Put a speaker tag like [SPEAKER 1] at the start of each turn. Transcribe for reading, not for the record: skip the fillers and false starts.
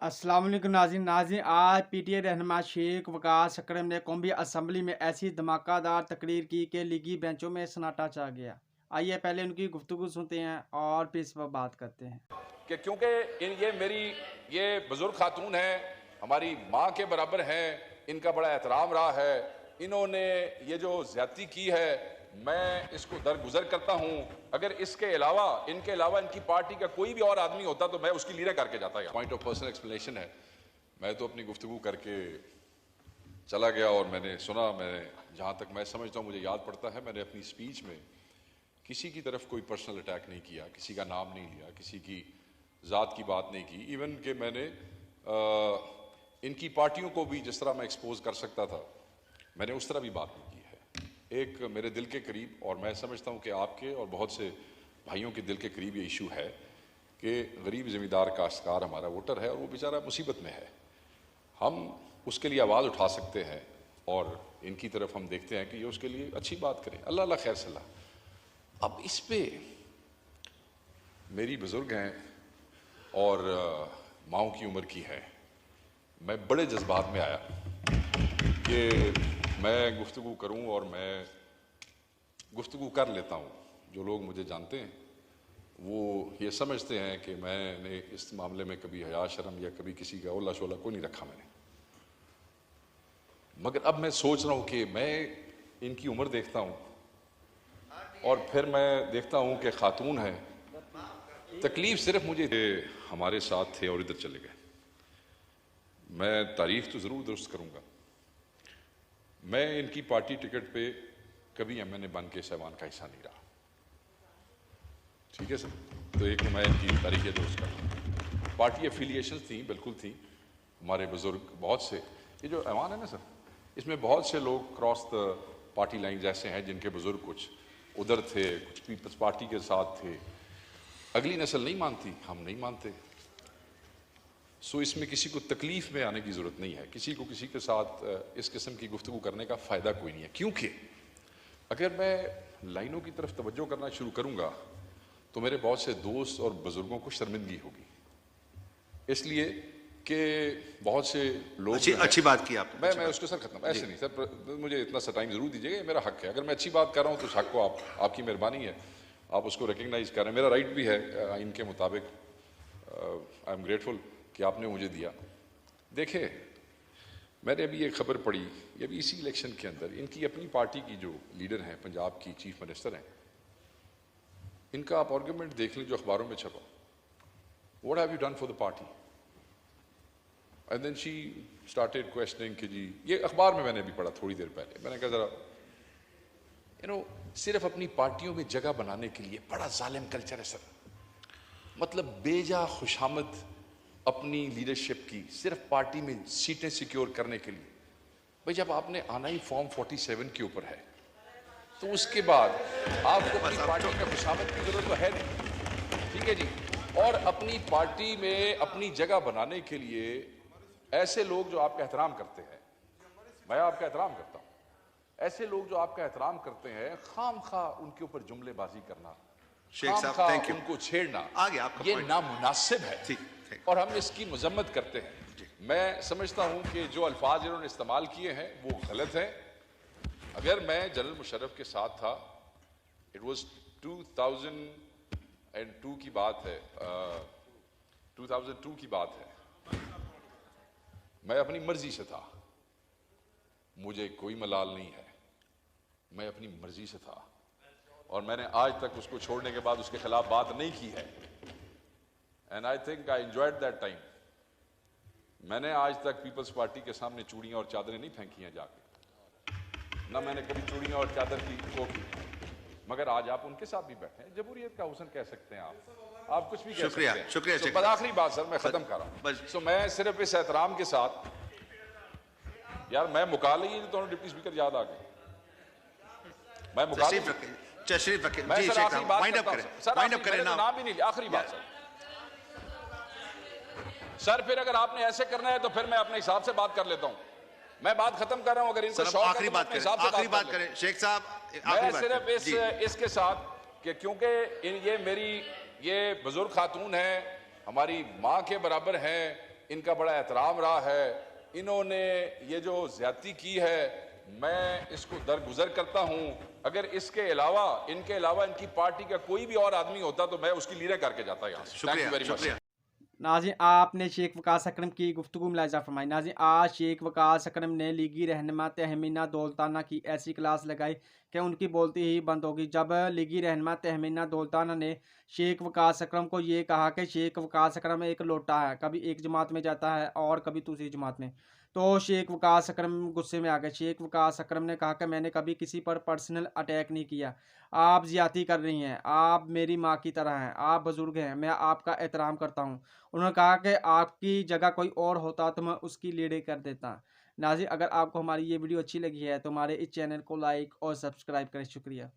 [SPEAKER 1] अस्सलाम वालेकुम नाज़रीन आज पीटीआई रहनुमा शेख वकास अकरम ने कौमी असम्बली में ऐसी धमाकेदार तकरीर की कि लीगी बेंचों में सन्नाटा छा गया। आइए पहले उनकी गुफ्तगू सुनते हैं और फिर इस पर बात करते हैं
[SPEAKER 2] कि क्योंकि ये बुजुर्ग खातून हैं, हमारी माँ के बराबर हैं, इनका बड़ा एहतराम रहा है, इन्होंने ये जो ज्यादती की है मैं इसको दरगुजर करता हूँ। अगर इनके अलावा इनकी पार्टी का कोई भी और आदमी होता तो मैं उसकी लीडर करके जाता। पॉइंट ऑफ पर्सनल एक्सप्लेनेशन है। मैं तो अपनी गुफ्तगू करके चला गया और मैंने सुना, मैंने जहाँ तक मैं समझता हूँ मुझे याद पड़ता है, मैंने अपनी स्पीच में किसी की तरफ कोई पर्सनल अटैक नहीं किया, किसी का नाम नहीं लिया, किसी की ज़ात की बात नहीं की। इवन कि मैंने इनकी पार्टियों को भी जिस तरह मैं एक्सपोज कर सकता था मैंने उस तरह भी बात नहीं की है। एक मेरे दिल के करीब, और मैं समझता हूँ कि आपके और बहुत से भाइयों के दिल के करीब ये इशू है कि गरीब ज़मींदार काश्तकार हमारा वोटर है और वो बेचारा मुसीबत में है। हम उसके लिए आवाज़ उठा सकते हैं और इनकी तरफ हम देखते हैं कि ये उसके लिए अच्छी बात करें। अल्लाह अल्लाह खैर सलाह। अब इस पे मेरी बुज़ुर्ग हैं और माओं की उम्र की है, मैं बड़े जज्बात में आया कि मैं गुफ्तगू करूं और मैं गुफ्तगू कर लेता हूं। जो लोग मुझे जानते हैं वो ये समझते हैं कि मैंने इस मामले में कभी हया शर्म या कभी किसी का ओला शोला कोई नहीं रखा मैंने। मगर अब मैं सोच रहा हूं कि मैं इनकी उम्र देखता हूं और फिर मैं देखता हूं कि खातून है, तकलीफ सिर्फ मुझे हमारे साथ थे और इधर चले गए। मैं तारीख तो ज़रूर दुरुस्त करूंगा। मैं इनकी पार्टी टिकट पे कभी एमएनए बन के सामान का हिस्सा नहीं रहा, ठीक है सर। तो एक मैं इनकी तारीख दुरुस्त करूँ। पार्टी एफिलिएशन थी, बिल्कुल थी। हमारे बुज़ुर्ग बहुत से, ये जो ऐवान है ना सर, इसमें बहुत से लोग क्रॉस द पार्टी लाइन ऐसे हैं जिनके बुज़ुर्ग कुछ उधर थे, कुछ पीपल्स पार्टी के साथ थे। अगली नस्ल नहीं मानती, हम नहीं मानते। सो इसमें किसी को तकलीफ में आने की ज़रूरत नहीं है। किसी को किसी के साथ इस किस्म की गुफ्तगू करने का फ़ायदा कोई नहीं है, क्योंकि अगर मैं लाइनों की तरफ तवज्जो करना शुरू करूँगा तो मेरे बहुत से दोस्त और बुज़ुर्गों को शर्मिंदगी होगी। इसलिए कि बहुत से लोग
[SPEAKER 3] अच्छी बात की आपने।
[SPEAKER 2] मैं उसको सर ख़त्म ऐसे नहीं सर, मुझे इतना सा टाइम ज़रूर दीजिएगा, ये मेरा हक है। अगर मैं अच्छी बात कर रहा हूँ तो उस हक को आपकी मेहरबानी है, आप उसको रिकग्नाइज़ कर रहे हैं, मेरा राइट भी है आइन के मुताबिक। आई एम ग्रेटफुल कि आपने मुझे दिया। देखिए, मैंने अभी एक खबर पढ़ी, ये भी इसी इलेक्शन के अंदर, इनकी अपनी पार्टी की जो लीडर हैं, पंजाब की चीफ मिनिस्टर हैं, इनका आप आर्गूमेंट देख लें जो अखबारों में छपा। What have you done for the party? And then she started questioning कि जी, ये अखबार में मैंने अभी पढ़ा थोड़ी देर पहले। मैंने कहा ज़रा सिर्फ अपनी पार्टियों में जगह बनाने के लिए बड़ा जालिम कल्चर है सर। मतलब बेजा खुशामद अपनी लीडरशिप की सिर्फ पार्टी में सीटें सिक्योर करने के लिए। भाई जब आपने आना ही फॉर्म 47 के ऊपर है तो उसके बाद आपको अपनी पार्टी का खुशामद की जरूरत तो है नहीं, ठीक है जी। और अपनी पार्टी में अपनी जगह बनाने के लिए ऐसे लोग जो आपका एहतराम करते हैं, मैं आपका एहतराम करता हूँ, ऐसे लोग जो आपका एहतराम करते हैं, खाम खा उनके ऊपर जुमलेबाजी करना,
[SPEAKER 3] शेख साहब थैंक यू,
[SPEAKER 2] उनको छेड़ना,
[SPEAKER 3] ये
[SPEAKER 2] नामुनासिब है और हम इसकी मजम्मत करते हैं। मैं समझता हूं कि जो अल्फाज इन्होंने इस्तेमाल किए हैं वो गलत हैं। अगर मैं जनरल मुशर्रफ के साथ था, इट वाज 2002 की बात है, 2002 की बात है। मैं अपनी मर्जी से था, मुझे कोई मलाल नहीं है, मैं अपनी मर्जी से था और मैंने आज तक उसको छोड़ने के बाद उसके खिलाफ बात नहीं की है। And I think I enjoyed that time. मैंने आज तक पीपल्स पार्टी के सामने चूड़ियां और चादरें नहीं फेंकी हैं जाके, ना मैंने कभी चूड़ियां और चादर की वो की। मगर आज आप उनके साथ भी बैठे हैं, जमहूरियत का हुस्न कह सकते हैं आप कुछ भी कह सकते हैं।
[SPEAKER 3] शुक्रिया।
[SPEAKER 2] बस आखिरी बात सर, मैं खत्म कर रहा हूँ। तो मैं सिर्फ इस एहतराम के साथ, यार मैं मुकाल ही दोनों डिप्टी स्पीकर याद आ गए, मैं मुकाल
[SPEAKER 3] तशरीफ रखें।
[SPEAKER 2] मैं सर आखिरी बात करें ना, नाम भी नहीं, आखिरी बात सर फिर अगर आपने ऐसे करना है तो फिर मैं अपने हिसाब से बात कर लेता हूं। मैं बात खत्म कर रहा हूं। अगर इनको शौक
[SPEAKER 3] आखिरी बात करें शेख साहब।
[SPEAKER 2] मैं सिर्फ इसके साथ कि क्योंकि ये बुजुर्ग खातून हैं, हमारी माँ के बराबर हैं, इनका बड़ा एहतराम रहा है। इन्होंने ये जो ज्यादती की है मैं इसको दरगुजर करता हूं। अगर इसके अलावा इनकी पार्टी का कोई भी और आदमी होता तो मैं उसकी लीडर करके जाता यहाँ से। Thank you very much.
[SPEAKER 1] नाज़रीन, आपने शेख वकास अकरम की गुफ्तगू मुलाहिज़ा फरमाई। नाज़रीन, आज शेख वकास अकरम ने लीगी रहनुमा तहमीना दौलताना की ऐसी क्लास लगाई कि उनकी बोलती ही बंद होगी। जब लीगी रहनुमा तहमीना दौलताना ने शेख वकास अकरम को ये कहा कि शेख वकास अकरम एक लोटा है, कभी एक जमात में जाता है और कभी दूसरी जमात में, तो शेख वकास अकरम गुस्से में आ गए। शेख वकास अकरम ने कहा कि मैंने कभी किसी पर पर्सनल अटैक नहीं किया, आप ज़्यादती कर रही हैं, आप मेरी माँ की तरह हैं, आप बुज़ुर्ग हैं, मैं आपका एहतराम करता हूँ। उन्होंने कहा कि आपकी जगह कोई और होता तो मैं उसकी लीडर कर देता। नाज़रीन, अगर आपको हमारी ये वीडियो अच्छी लगी है तो हमारे इस चैनल को लाइक और सब्सक्राइब करें। शुक्रिया।